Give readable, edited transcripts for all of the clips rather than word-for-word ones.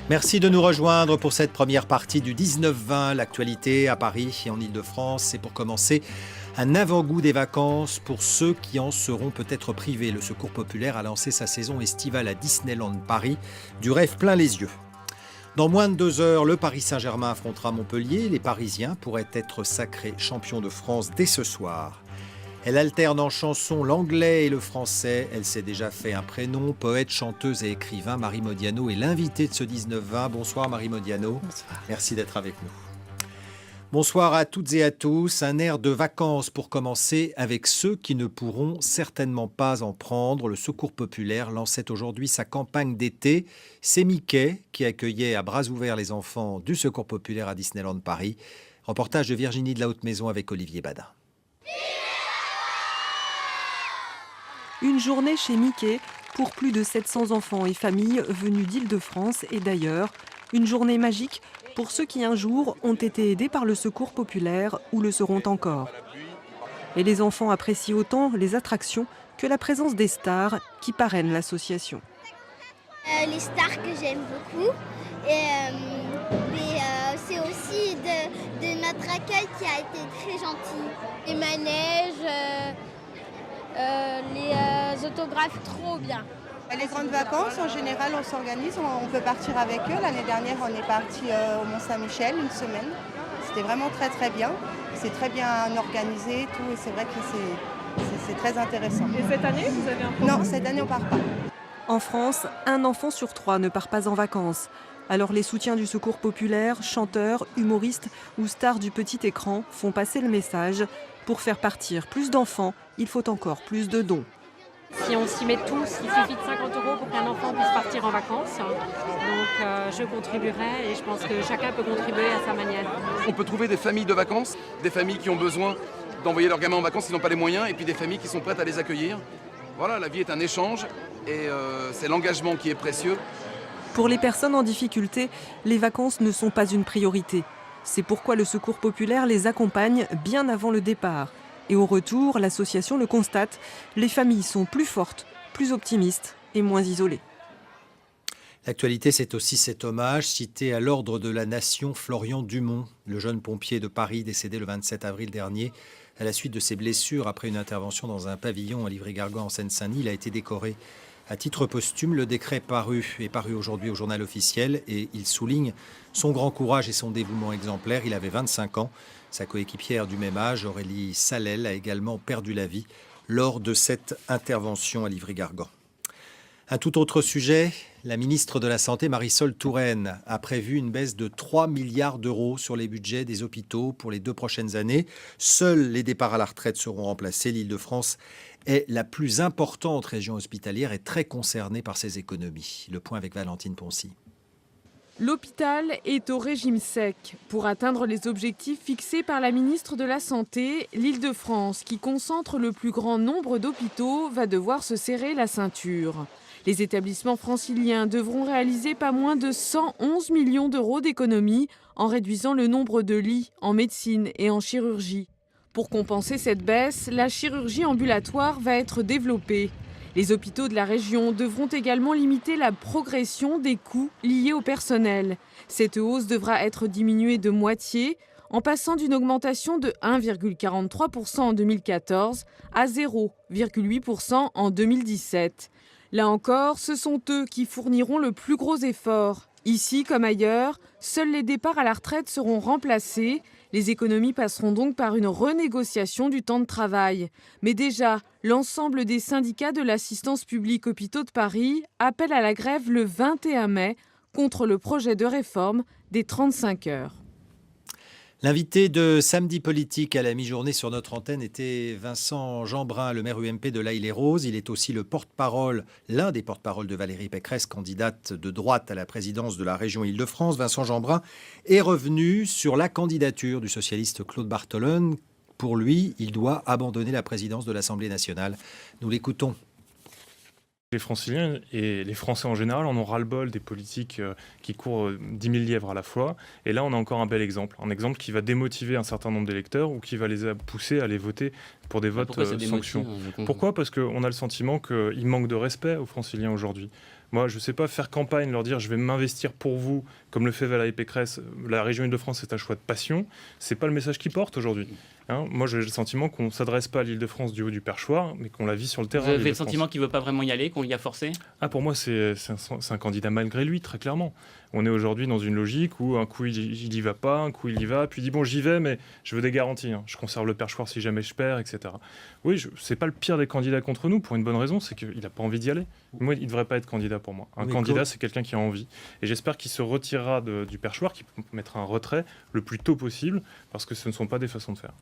Merci de nous rejoindre pour cette première partie du 19-20, l'actualité à Paris et en Ile-de-France. C'est pour commencer un avant-goût des vacances pour ceux qui en seront peut-être privés. Le Secours populaire a lancé sa saison estivale à Disneyland Paris, du rêve plein les yeux. Dans moins de 2 heures, le Paris Saint-Germain affrontera Montpellier. Les Parisiens pourraient être sacrés champions de France dès ce soir. Elle alterne en chanson l'anglais et le français. Elle s'est déjà fait un prénom. Poète, chanteuse et écrivain, Marie Modiano est l'invitée de ce 19-20. Bonsoir Marie Modiano. Bonsoir. Merci d'être avec nous. Bonsoir à toutes et à tous. Un air de vacances pour commencer avec ceux qui ne pourront certainement pas en prendre. Le Secours populaire lançait aujourd'hui sa campagne d'été. C'est Mickey qui accueillait à bras ouverts les enfants du Secours populaire à Disneyland Paris. Reportage de Virginie de la Haute-Maison avec Olivier Badin. Une journée chez Mickey pour plus de 700 enfants et familles venus d'Île-de-France et d'ailleurs. Une journée magique pour ceux qui un jour ont été aidés par le Secours populaire ou le seront encore. Et les enfants apprécient autant les attractions que la présence des stars qui parrainent l'association. Les stars que j'aime beaucoup et c'est aussi de notre accueil qui a été très gentil. Les manèges, les autographes, trop bien. Les grandes vacances, en général, on s'organise, on peut partir avec eux. L'année dernière, on est parti au Mont-Saint-Michel une semaine. C'était vraiment très très bien. C'est très bien organisé et tout, et c'est vrai que c'est très intéressant. Et cette année, vous avez un programme ? Non, cette année, on part pas. En France, un enfant sur 3 ne part pas en vacances. Alors les soutiens du Secours populaire, chanteurs, humoristes ou stars du petit écran font passer le message. Pour faire partir plus d'enfants, il faut encore plus de dons. Si on s'y met tous, il suffit de 50 € pour qu'un enfant puisse partir en vacances. Donc je contribuerai et je pense que chacun peut contribuer à sa manière. On peut trouver des familles de vacances, des familles qui ont besoin d'envoyer leurs gamins en vacances, ils n'ont pas les moyens, et puis des familles qui sont prêtes à les accueillir. Voilà, la vie est un échange et c'est l'engagement qui est précieux. Pour les personnes en difficulté, les vacances ne sont pas une priorité. C'est pourquoi le Secours populaire les accompagne bien avant le départ. Et au retour, l'association le constate, les familles sont plus fortes, plus optimistes et moins isolées. L'actualité, c'est aussi cet hommage cité à l'ordre de la Nation Florian Dumont, le jeune pompier de Paris décédé le 27 avril dernier. À la suite de ses blessures après une intervention dans un pavillon à Livry-Gargan en Seine-Saint-Denis, il a été décoré à titre posthume. Le décret est paru aujourd'hui au journal officiel et il souligne son grand courage et son dévouement exemplaire. Il avait 25 ans. Sa coéquipière du même âge, Aurélie Salel, a également perdu la vie lors de cette intervention à Livry-Gargan. Un tout autre sujet, la ministre de la Santé, Marisol Touraine, a prévu une baisse de 3 milliards d'euros sur les budgets des hôpitaux pour les 2 prochaines années. Seuls les départs à la retraite seront remplacés. L'Île-de-France est la plus importante région hospitalière et très concernée par ces économies. Le point avec Valentine Poncy. L'hôpital est au régime sec. Pour atteindre les objectifs fixés par la ministre de la Santé, l'Île-de-France, qui concentre le plus grand nombre d'hôpitaux, va devoir se serrer la ceinture. Les établissements franciliens devront réaliser pas moins de 111 millions d'euros d'économies en réduisant le nombre de lits en médecine et en chirurgie. Pour compenser cette baisse, la chirurgie ambulatoire va être développée. Les hôpitaux de la région devront également limiter la progression des coûts liés au personnel. Cette hausse devra être diminuée de moitié, en passant d'une augmentation de 1,43% en 2014 à 0,8% en 2017. Là encore, ce sont eux qui fourniront le plus gros effort. Ici comme ailleurs, seuls les départs à la retraite seront remplacés. Les économies passeront donc par une renégociation du temps de travail. Mais déjà, l'ensemble des syndicats de l'assistance publique Hôpitaux de Paris appellent à la grève le 21 mai contre le projet de réforme des 35 heures. L'invité de Samedi Politique à la mi-journée sur notre antenne était Vincent Jeanbrun, le maire UMP de l'Haye-les-Roses. Il est aussi l'un des porte-parole de Valérie Pécresse, candidate de droite à la présidence de la région Île-de-France. Vincent Jeanbrun est revenu sur la candidature du socialiste Claude Barthelone. Pour lui, il doit abandonner la présidence de l'Assemblée nationale. Nous l'écoutons. Les Franciliens et les Français en général en ont ras-le-bol des politiques qui courent 10 000 lièvres à la fois. Et là, on a encore un bel exemple. Un exemple qui va démotiver un certain nombre d'électeurs ou qui va les pousser à aller voter pour des votes sanctions. Pourquoi ? Parce qu'on a le sentiment qu'il manque de respect aux Franciliens aujourd'hui. Moi, je ne sais pas faire campagne, leur dire je vais m'investir pour vous, comme le fait Valérie Pécresse. La région Île-de-France, c'est un choix de passion. Ce n'est pas le message qu'ils portent aujourd'hui. Moi, j'ai le sentiment qu'on ne s'adresse pas à l'Île-de-France du haut du perchoir, mais qu'on la vit sur le terrain. Vous avez le sentiment qu'il ne veut pas vraiment y aller, qu'on l'y a forcé ? Pour moi, c'est un candidat malgré lui, très clairement. On est aujourd'hui dans une logique où un coup, il n'y va pas, un coup, il y va, puis il dit bon, j'y vais, mais je veux des garanties. Je conserve le perchoir si jamais je perds, etc. Oui, ce n'est pas le pire des candidats contre nous, pour une bonne raison, c'est qu'il n'a pas envie d'y aller. Moi, il ne devrait pas être candidat pour moi. Un candidat, c'est quelqu'un qui a envie. Et j'espère qu'il se retirera du perchoir, qu'il mettra un retrait le plus tôt possible, parce que ce ne sont pas des façons de faire.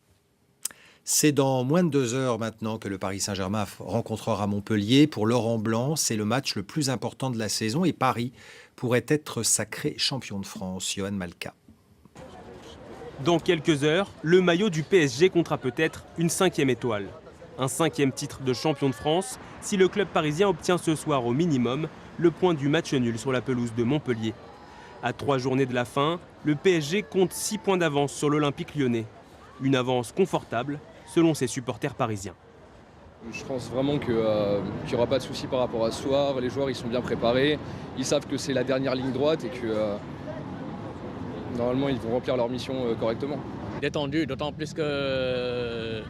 C'est dans moins de 2 heures maintenant que le Paris Saint-Germain rencontrera Montpellier. Pour Laurent Blanc, c'est le match le plus important de la saison et Paris pourrait être sacré champion de France. Johan Malka. Dans quelques heures, le maillot du PSG comptera peut-être une 5e étoile. Un 5e titre de champion de France si le club parisien obtient ce soir au minimum le point du match nul sur la pelouse de Montpellier. À 3 journées de la fin, le PSG compte 6 points d'avance sur l'Olympique lyonnais. Une avance confortable selon ses supporters parisiens. Je pense vraiment qu'il n'y aura pas de souci par rapport à ce soir. Les joueurs ils sont bien préparés, ils savent que c'est la dernière ligne droite et que normalement ils vont remplir leur mission correctement. Détendu, d'autant plus que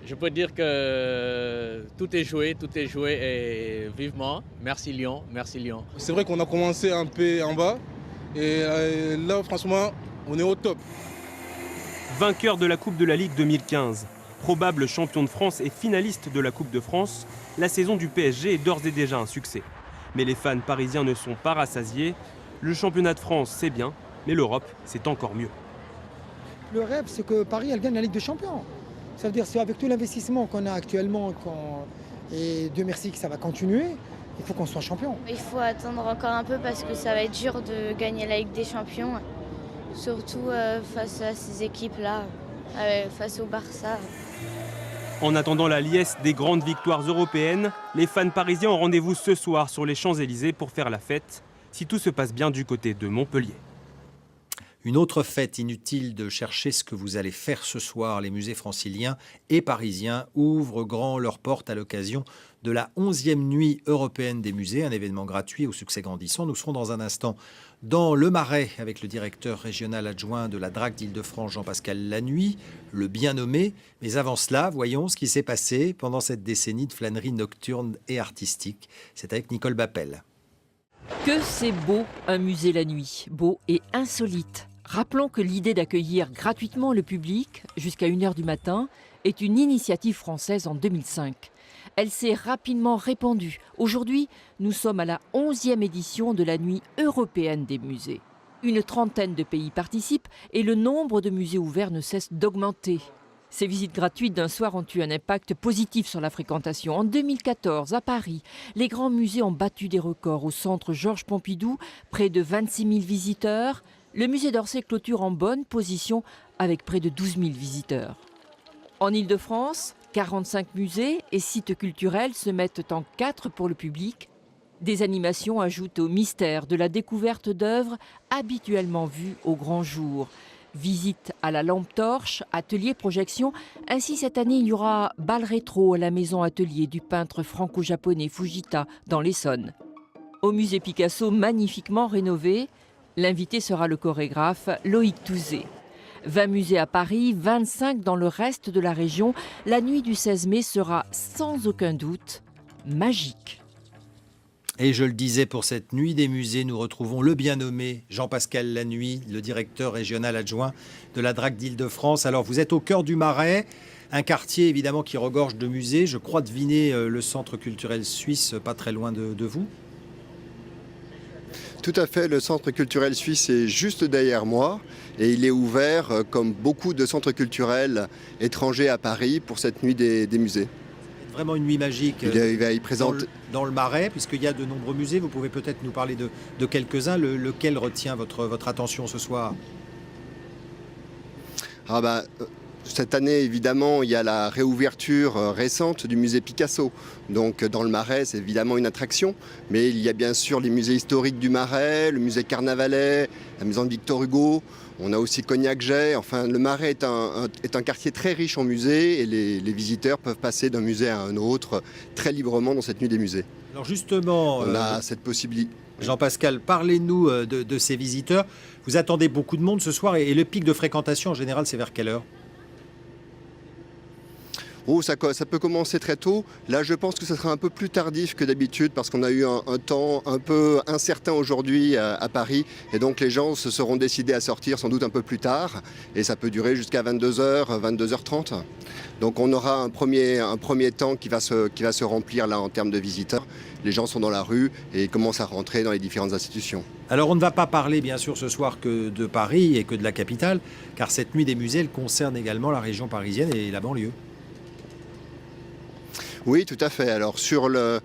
je peux dire que tout est joué et vivement. Merci Lyon, merci Lyon. C'est vrai qu'on a commencé un peu en bas et là franchement on est au top. Vainqueur de la Coupe de la Ligue 2015, probable champion de France et finaliste de la Coupe de France, la saison du PSG est d'ores et déjà un succès. Mais les fans parisiens ne sont pas rassasiés. Le championnat de France, c'est bien, mais l'Europe, c'est encore mieux. Le rêve, c'est que Paris elle gagne la Ligue des Champions. Ça veut dire qu'avec tout l'investissement qu'on a actuellement, et Dieu merci que ça va continuer, il faut qu'on soit champion. Il faut attendre encore un peu parce que ça va être dur de gagner la Ligue des Champions. Surtout face à ces équipes-là, face au Barça. En attendant la liesse des grandes victoires européennes, les fans parisiens ont rendez-vous ce soir sur les Champs-Élysées pour faire la fête, si tout se passe bien du côté de Montpellier. Une autre fête, inutile de chercher ce que vous allez faire ce soir. Les musées franciliens et parisiens ouvrent grand leurs portes à l'occasion de la 11e nuit européenne des musées, un événement gratuit au succès grandissant. Nous serons dans un instant dans le Marais avec le directeur régional adjoint de la DRAC d'Île-de-France, Jean-Pascal Lanuit, le bien nommé. Mais avant cela, voyons ce qui s'est passé pendant cette décennie de flânerie nocturne et artistique. C'est avec Nicole Bappel. Que c'est beau un musée la nuit, beau et insolite. Rappelons que l'idée d'accueillir gratuitement le public jusqu'à 1h du matin est une initiative française en 2005. Elle s'est rapidement répandue. Aujourd'hui, nous sommes à la 11e édition de la Nuit européenne des musées. Une trentaine de pays participent et le nombre de musées ouverts ne cesse d'augmenter. Ces visites gratuites d'un soir ont eu un impact positif sur la fréquentation. En 2014, à Paris, les grands musées ont battu des records. Au centre Georges Pompidou, près de 26 000 visiteurs. Le musée d'Orsay clôture en bonne position avec près de 12 000 visiteurs. En Île-de-France, 45 musées et sites culturels se mettent en 4 pour le public. Des animations ajoutent au mystère de la découverte d'œuvres habituellement vues au grand jour. Visite à la lampe torche, atelier projection. Ainsi, cette année, il y aura bal rétro à la maison atelier du peintre franco-japonais Fujita dans l'Essonne. Au musée Picasso, magnifiquement rénové, l'invité sera le chorégraphe Loïc Touzé. 20 musées à Paris, 25 dans le reste de la région. La nuit du 16 mai sera sans aucun doute magique. Et je le disais, pour cette nuit des musées, nous retrouvons le bien nommé Jean-Pascal Lanuit, le directeur régional adjoint de la DRAC d'Île-de-France. Alors, vous êtes au cœur du Marais, un quartier évidemment qui regorge de musées. Je crois deviner le centre culturel suisse pas très loin de vous. Tout à fait, le centre culturel suisse est juste derrière moi et il est ouvert comme beaucoup de centres culturels étrangers à Paris pour cette nuit des musées. C'est vraiment une nuit magique il présente... dans le Marais, puisqu'il y a de nombreux musées. Vous pouvez peut-être nous parler de quelques-uns. Lequel retient votre attention ce soir ? Cette année, évidemment, il y a la réouverture récente du musée Picasso. Donc dans le Marais, c'est évidemment une attraction. Mais il y a bien sûr les musées historiques du Marais, le musée Carnavalet, la maison de Victor Hugo. On a aussi Cognac-Jay. Enfin, le Marais est un quartier très riche en musées et les visiteurs peuvent passer d'un musée à un autre très librement dans cette nuit des musées. Alors justement, on a cette possibilité. Jean-Pascal, parlez-nous de ces visiteurs. Vous attendez beaucoup de monde ce soir et le pic de fréquentation en général, c'est vers quelle heure ? Oh, ça peut commencer très tôt. Là, je pense que ça sera un peu plus tardif que d'habitude parce qu'on a eu un temps un peu incertain aujourd'hui à Paris. Et donc, les gens se seront décidés à sortir sans doute un peu plus tard. Et ça peut durer jusqu'à 22h, 22h30. Donc, on aura un premier temps qui va se remplir là en termes de visiteurs. Les gens sont dans la rue et commencent à rentrer dans les différentes institutions. Alors, on ne va pas parler, bien sûr, ce soir que de Paris et que de la capitale, car cette nuit des musées, elle concerne également la région parisienne et la banlieue. Oui, tout à fait. Alors sur la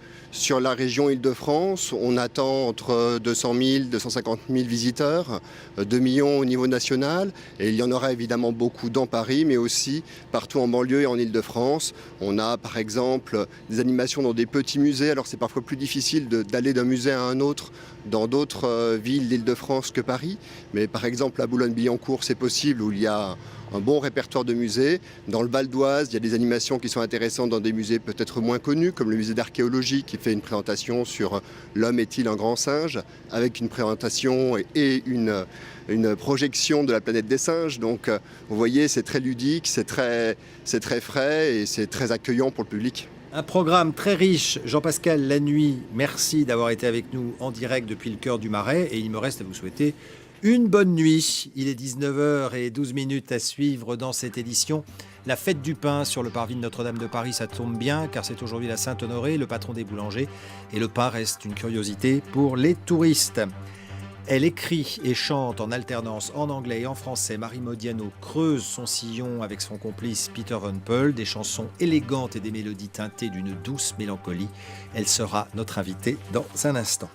région Île-de-France, on attend entre 200 000 250 000 visiteurs, 2 millions au niveau national. Et il y en aura évidemment beaucoup dans Paris, mais aussi partout en banlieue et en Île-de-France. On a par exemple des animations dans des petits musées. Alors c'est parfois plus difficile d'aller d'un musée à un autre dans d'autres villes d'Île-de-France que Paris. Mais par exemple à Boulogne-Billancourt, c'est possible, où il y a un bon répertoire de musées. Dans le Val d'Oise, il y a des animations qui sont intéressantes dans des musées peut-être moins connus, comme le musée d'archéologie qui fait une présentation sur l'homme est-il un grand singe, avec une présentation et une projection de la planète des singes. Donc vous voyez, c'est très ludique, c'est très frais et c'est très accueillant pour le public. Un programme très riche. Jean-Pascal Lannuy, merci d'avoir été avec nous en direct depuis le cœur du Marais et il me reste à vous souhaiter une bonne nuit. Il est 19h12 à suivre dans cette édition. La fête du pain sur le parvis de Notre-Dame de Paris, ça tombe bien car c'est aujourd'hui la Sainte-Honorée, le patron des boulangers. Et le pain reste une curiosité pour les touristes. Elle écrit et chante en alternance en anglais et en français. Marie Modiano creuse son sillon avec son complice Peter Van Peul, des chansons élégantes et des mélodies teintées d'une douce mélancolie. Elle sera notre invitée dans un instant.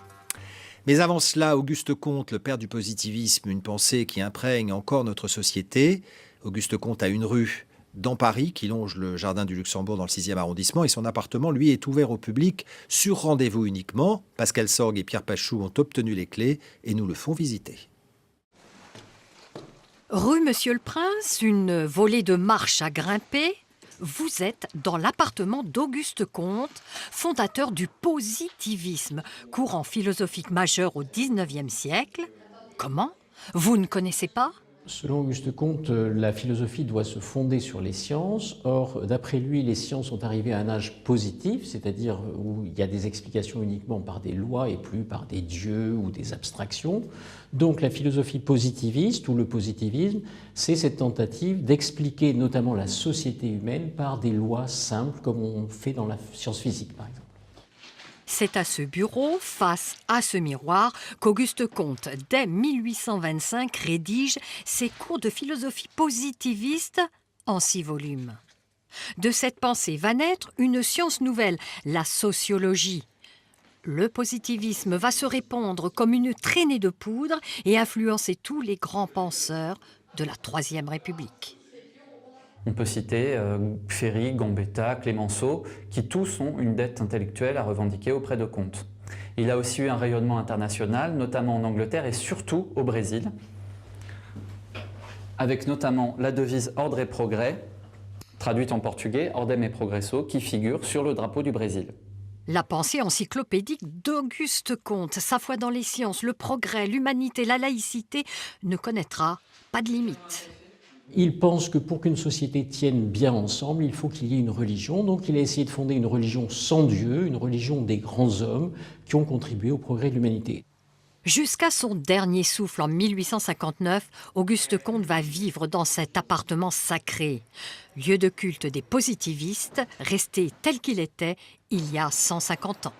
Mais avant cela, Auguste Comte, le père du positivisme, une pensée qui imprègne encore notre société. Auguste Comte a une rue dans Paris qui longe le jardin du Luxembourg dans le 6e arrondissement et son appartement, lui, est ouvert au public sur rendez-vous uniquement. Pascal Sorgue et Pierre Pachou ont obtenu les clés et nous le font visiter. Rue Monsieur le Prince, une volée de marches à grimper. Vous êtes dans l'appartement d'Auguste Comte, fondateur du positivisme, courant philosophique majeur au XIXe siècle. Comment ? Vous ne connaissez pas ? Selon Auguste Comte, la philosophie doit se fonder sur les sciences. Or, d'après lui, les sciences sont arrivées à un âge positif, c'est-à-dire où il y a des explications uniquement par des lois et plus par des dieux ou des abstractions. Donc la philosophie positiviste ou le positivisme, c'est cette tentative d'expliquer notamment la société humaine par des lois simples, comme on fait dans la science physique, par exemple. C'est à ce bureau, face à ce miroir, qu'Auguste Comte, dès 1825, rédige ses cours de philosophie positiviste en 6 volumes. De cette pensée va naître une science nouvelle, la sociologie. Le positivisme va se répandre comme une traînée de poudre et influencer tous les grands penseurs de la Troisième République. On peut citer Ferry, Gambetta, Clemenceau, qui tous ont une dette intellectuelle à revendiquer auprès de Comte. Il a aussi eu un rayonnement international, notamment en Angleterre et surtout au Brésil, avec notamment la devise « Ordre et progrès », traduite en portugais « Ordem et progresso », qui figure sur le drapeau du Brésil. La pensée encyclopédique d'Auguste Comte, sa foi dans les sciences, le progrès, l'humanité, la laïcité, ne connaîtra pas de limite. Il pense que pour qu'une société tienne bien ensemble, il faut qu'il y ait une religion. Donc il a essayé de fonder une religion sans Dieu, une religion des grands hommes qui ont contribué au progrès de l'humanité. Jusqu'à son dernier souffle en 1859, Auguste Comte va vivre dans cet appartement sacré, lieu de culte des positivistes, resté tel qu'il était il y a 150 ans.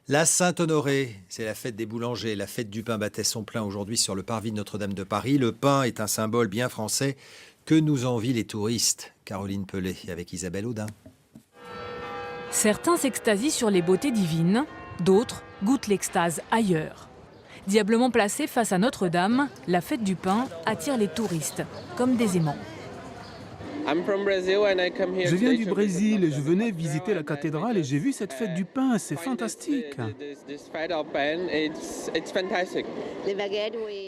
La Sainte-Honorée, c'est la fête des boulangers. La fête du pain battait son plein aujourd'hui sur le parvis de Notre-Dame de Paris. Le pain est un symbole bien français que nous envient les touristes. Caroline Pellet avec Isabelle Audin. Certains s'extasient sur les beautés divines, d'autres goûtent l'extase ailleurs. Diablement placée face à Notre-Dame, la fête du pain attire les touristes, comme des aimants. Je viens du Brésil et je venais visiter la cathédrale et j'ai vu cette fête du pain, c'est fantastique.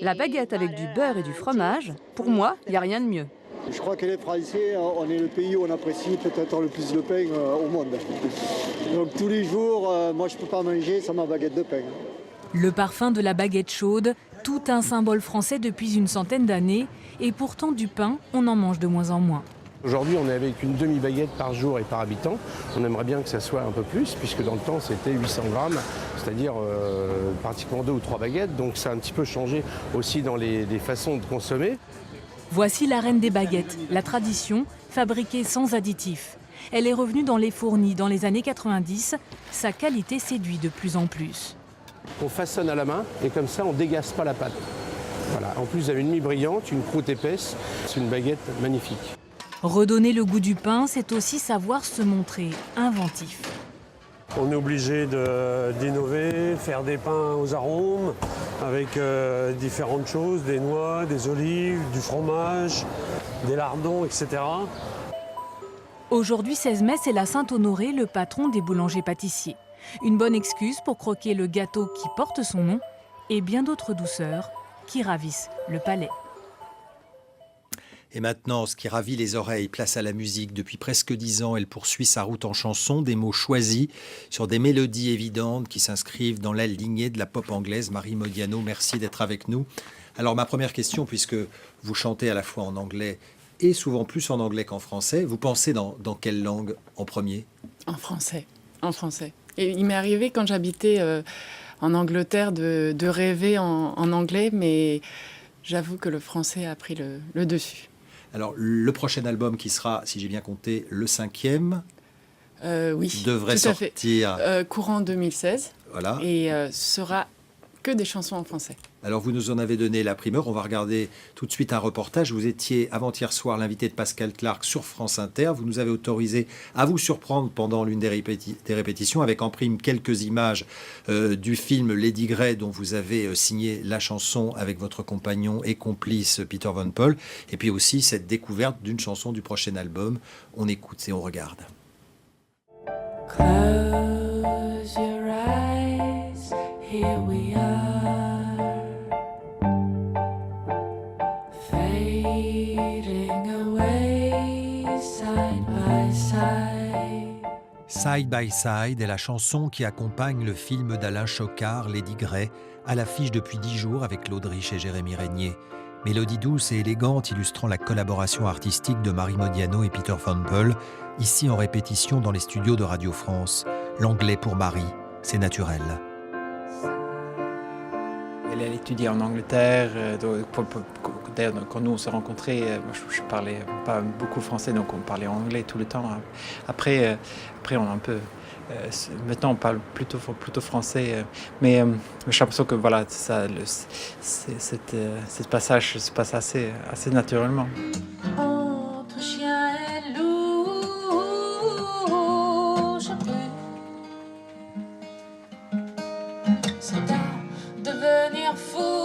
La baguette avec du beurre et du fromage, pour moi, il n'y a rien de mieux. Je crois que les Français, on est le pays où on apprécie peut-être le plus le pain au monde. Donc tous les jours, moi je ne peux pas manger sans ma baguette de pain. Le parfum de la baguette chaude, tout un symbole français depuis une centaine d'années, et pourtant du pain, on en mange de moins en moins. Aujourd'hui, on est avec une demi-baguette par jour et par habitant. On aimerait bien que ça soit un peu plus, puisque dans le temps, c'était 800 grammes, c'est-à-dire pratiquement 2 ou 3 baguettes. Donc ça a un petit peu changé aussi dans les façons de consommer. Voici la reine des baguettes, la tradition, fabriquée sans additifs. Elle est revenue dans les fournis dans les années 90. Sa qualité séduit de plus en plus. On façonne à la main et comme ça, on ne dégasse pas la pâte. Voilà. En plus, vous avez une mie brillante, une croûte épaisse. C'est une baguette magnifique. Redonner le goût du pain, c'est aussi savoir se montrer inventif. On est obligé d'innover, faire des pains aux arômes avec différentes choses, des noix, des olives, du fromage, des lardons, etc. Aujourd'hui 16 mai, c'est la Saint-Honoré, le patron des boulangers-pâtissiers. Une bonne excuse pour croquer le gâteau qui porte son nom et bien d'autres douceurs qui ravissent le palais. Et maintenant, ce qui ravit les oreilles, place à la musique. Depuis presque 10 ans, elle poursuit sa route en chanson, des mots choisis sur des mélodies évidentes qui s'inscrivent dans la lignée de la pop anglaise. Marie Modiano, merci d'être avec nous. Alors ma première question, puisque vous chantez à la fois en anglais et souvent plus en anglais qu'en français, vous pensez dans quelle langue en premier ? En français, en français. Et il m'est arrivé quand j'habitais en Angleterre de rêver en anglais, mais j'avoue que le français a pris le dessus. Alors, le prochain album qui sera, si j'ai bien compté, le 5e, oui, devrait tout à fait. sortir courant 2016. Voilà. Et sera que des chansons en français. Alors, vous nous en avez donné la primeur. On va regarder tout de suite un reportage. Vous étiez avant-hier soir l'invité de Pascal Clark sur France Inter. Vous nous avez autorisé à vous surprendre pendant l'une des répétitions avec en prime quelques images du film Lady Grey dont vous avez signé la chanson avec votre compagnon et complice Peter Van Paul. Et puis aussi cette découverte d'une chanson du prochain album. On écoute et on regarde. Close your eyes, here we are. Side by Side est la chanson qui accompagne le film d'Alain Chocard, Lady Grey, à l'affiche depuis 10 jours avec Claude Rich et Jérémy Régnier. Mélodie douce et élégante illustrant la collaboration artistique de Marie Modiano et Peter Van Paul, ici en répétition dans les studios de Radio France. L'anglais pour Marie, c'est naturel. Elle étudiait en Angleterre. D'ailleurs, quand nous on s'est rencontrés, je parlais pas beaucoup français, donc on parlait anglais tout le temps. Après on a un peu. Maintenant, on parle plutôt français, mais j'ai l'impression que voilà, ce passage se passe assez naturellement. Entre chien et loup, je peux. C'est à devenir fou.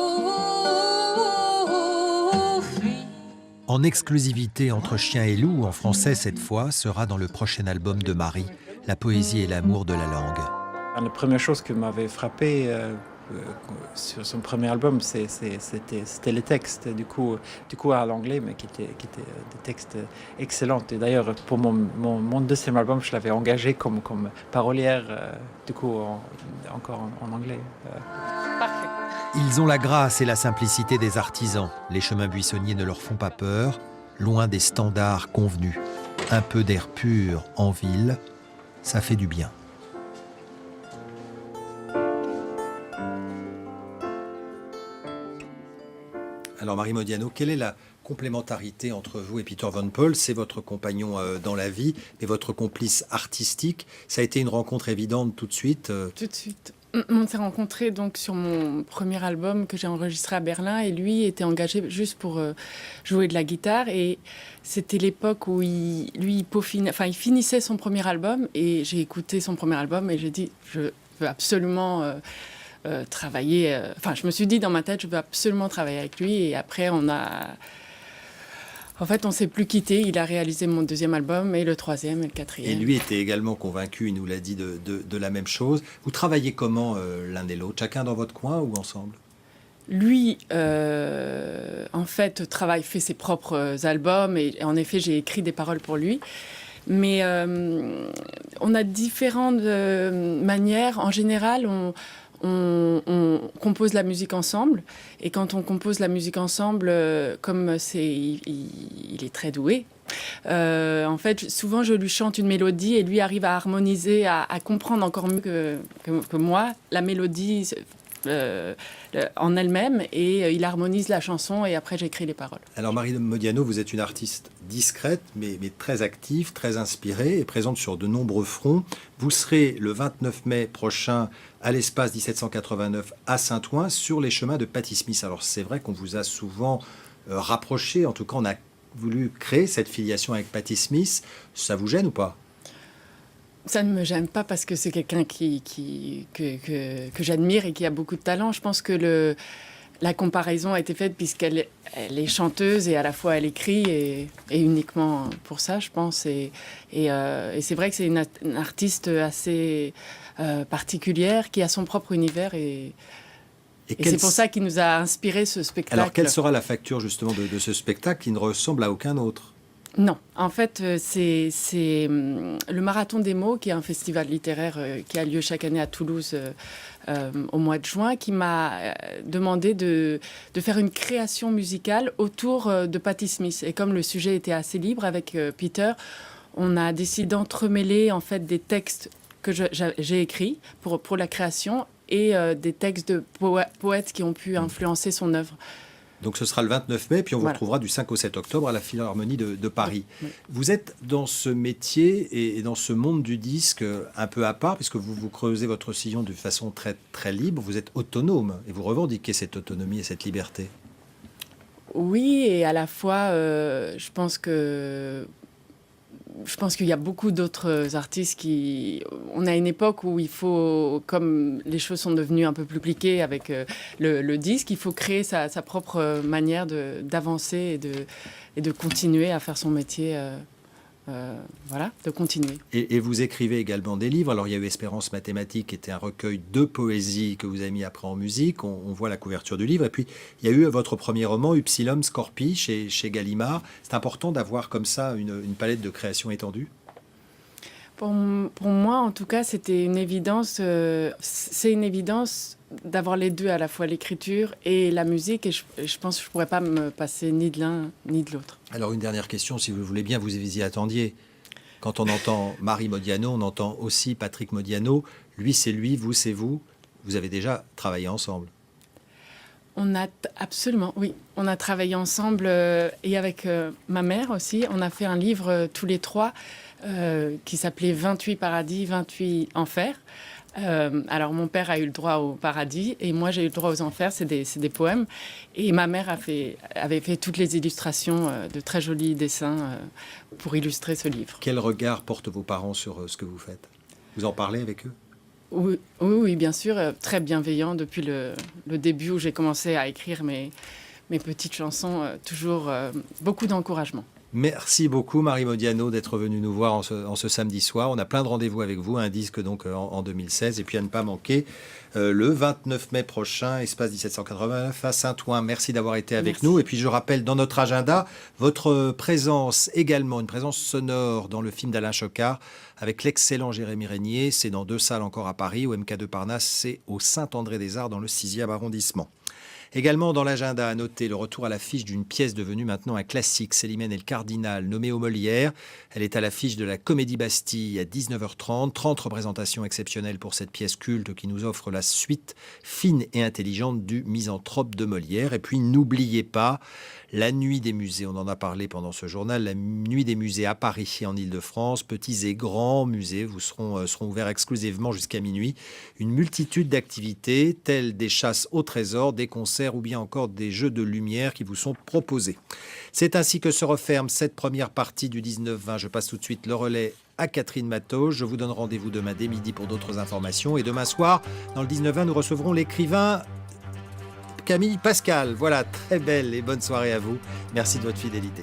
En exclusivité entre chien et loup, en français cette fois, sera dans le prochain album de Marie, La poésie et l'amour de la langue. La première chose qui m'avait frappé sur son premier album, c'était les textes, du coup à l'anglais, mais qui étaient des textes excellents. Et d'ailleurs, pour mon deuxième album, je l'avais engagé comme parolière, encore en anglais. Parfait. Ils ont la grâce et la simplicité des artisans. Les chemins buissonniers ne leur font pas peur, loin des standards convenus. Un peu d'air pur en ville, ça fait du bien. Alors Marie Modiano, quelle est la complémentarité entre vous et Peter Van Paul? C'est votre compagnon dans la vie, mais votre complice artistique. Ça a été une rencontre évidente tout de suite Tout de suite. On s'est rencontrés donc sur mon premier album que j'ai enregistré à Berlin et lui était engagé juste pour jouer de la guitare et c'était l'époque où il finissait son premier album et j'ai écouté son premier album et j'ai dit je veux absolument travailler. Je me suis dit dans ma tête je veux absolument travailler avec lui et après on a En fait, on ne s'est plus quitté. Il a réalisé mon 2e album et le 3e et le 4e. Et lui était également convaincu, il nous l'a dit, de la même chose. Vous travaillez comment l'un et l'autre, chacun dans votre coin ou ensemble? Lui, en fait, fait ses propres albums et en effet, j'ai écrit des paroles pour lui. Mais on a différentes manières. En général, on compose la musique ensemble. Et quand on compose la musique ensemble, comme il est très doué, en fait, souvent, je lui chante une mélodie et lui arrive à harmoniser, à comprendre encore mieux que moi la mélodie en elle-même, et il harmonise la chanson et après j'écris les paroles. Alors Marie Modiano, vous êtes une artiste discrète mais très active, très inspirée et présente sur de nombreux fronts. Vous serez le 29 mai prochain à l'espace 1789 à Saint-Ouen sur les chemins de Patti Smith. Alors c'est vrai qu'on vous a souvent rapproché, en tout cas on a voulu créer cette filiation avec Patti Smith. Ça vous gêne ou pas? Ça ne me gêne pas parce que c'est quelqu'un que j'admire et qui a beaucoup de talent. Je pense que la comparaison a été faite puisqu'elle est chanteuse et à la fois elle écrit et uniquement pour ça, je pense. Et c'est vrai que c'est une artiste assez particulière qui a son propre univers et c'est pour ça qu'il nous a inspiré ce spectacle. Alors quelle sera la facture justement de ce spectacle qui ne ressemble à aucun autre? Non, en fait, c'est le Marathon des mots, qui est un festival littéraire qui a lieu chaque année à Toulouse au mois de juin, qui m'a demandé de faire une création musicale autour de Patti Smith. Et comme le sujet était assez libre avec Peter, on a décidé d'entremêler en fait des textes que j'ai écrits pour la création et des textes de poètes qui ont pu influencer son œuvre. Donc ce sera le 29 mai, puis on vous retrouvera du 5 au 7 octobre à la Philharmonie de Paris. Oui. Vous êtes dans ce métier et dans ce monde du disque un peu à part, puisque vous creusez votre sillon de façon très, très libre, vous êtes autonome et vous revendiquez cette autonomie et cette liberté. Oui, et à la fois, je pense qu'il y a beaucoup d'autres artistes qui... On a une époque où il faut, comme les choses sont devenues un peu plus compliquées avec le disque, il faut créer sa propre manière d'avancer et de continuer à faire son métier. De continuer. Et vous écrivez également des livres. Alors il y a eu Espérance mathématique, qui était un recueil de poésie que vous avez mis après en musique. On voit la couverture du livre. Et puis il y a eu votre premier roman, Upsilon Scorpi, chez Gallimard. C'est important d'avoir comme ça une palette de création étendue? Pour moi, en tout cas, c'était une évidence. C'est une évidence d'avoir les deux, à la fois l'écriture et la musique. Et je pense que je ne pourrais pas me passer ni de l'un ni de l'autre. Alors une dernière question, si vous le voulez bien, vous y attendiez. Quand on entend Marie Modiano, on entend aussi Patrick Modiano. Lui, c'est lui, vous, c'est vous. Vous avez déjà travaillé ensemble. Absolument, oui. On a travaillé ensemble et avec ma mère aussi. On a fait un livre tous les trois qui s'appelait 28 paradis, 28 enfers. Alors mon père a eu le droit au paradis et moi j'ai eu le droit aux enfers, c'est des poèmes. Et ma mère avait fait toutes les illustrations, de très jolis dessins pour illustrer ce livre. Quel regard portent vos parents sur ce que vous faites? Vous en parlez avec eux? Oui, bien sûr, très bienveillant depuis le début où j'ai commencé à écrire mes petites chansons, toujours beaucoup d'encouragement. Merci beaucoup Marie Modiano d'être venue nous voir en ce samedi soir. On a plein de rendez-vous avec vous, un disque donc en 2016 et puis à ne pas manquer le 29 mai prochain, espace 1789 à Saint-Ouen. Merci d'avoir été avec nous et puis je rappelle dans notre agenda votre présence également, une présence sonore dans le film d'Alain Choquard avec l'excellent Jérémy Régnier. C'est dans 2 salles encore à Paris, au MK2 Parnasse, c'est au Saint-André-des-Arts dans le 6e arrondissement. Également dans l'agenda, à noter le retour à l'affiche d'une pièce devenue maintenant un classique, Célimène et le Cardinal, nommée au Molière. Elle est à l'affiche de la Comédie Bastille à 19h30. 30 représentations exceptionnelles pour cette pièce culte qui nous offre la suite fine et intelligente du Misanthrope de Molière. Et puis n'oubliez pas la Nuit des musées, on en a parlé pendant ce journal, la Nuit des musées à Paris et en Ile-de-France. Petits et grands musées seront ouverts exclusivement jusqu'à minuit. Une multitude d'activités telles des chasses au trésor, des concerts ou bien encore des jeux de lumière qui vous sont proposés. C'est ainsi que se referme cette première partie du 19-20. Je passe tout de suite le relais à Catherine Matos. Je vous donne rendez-vous demain dès midi pour d'autres informations. Et demain soir, dans le 19-20, nous recevrons l'écrivain Camille Pascal. Voilà, très belle et bonne soirée à vous. Merci de votre fidélité.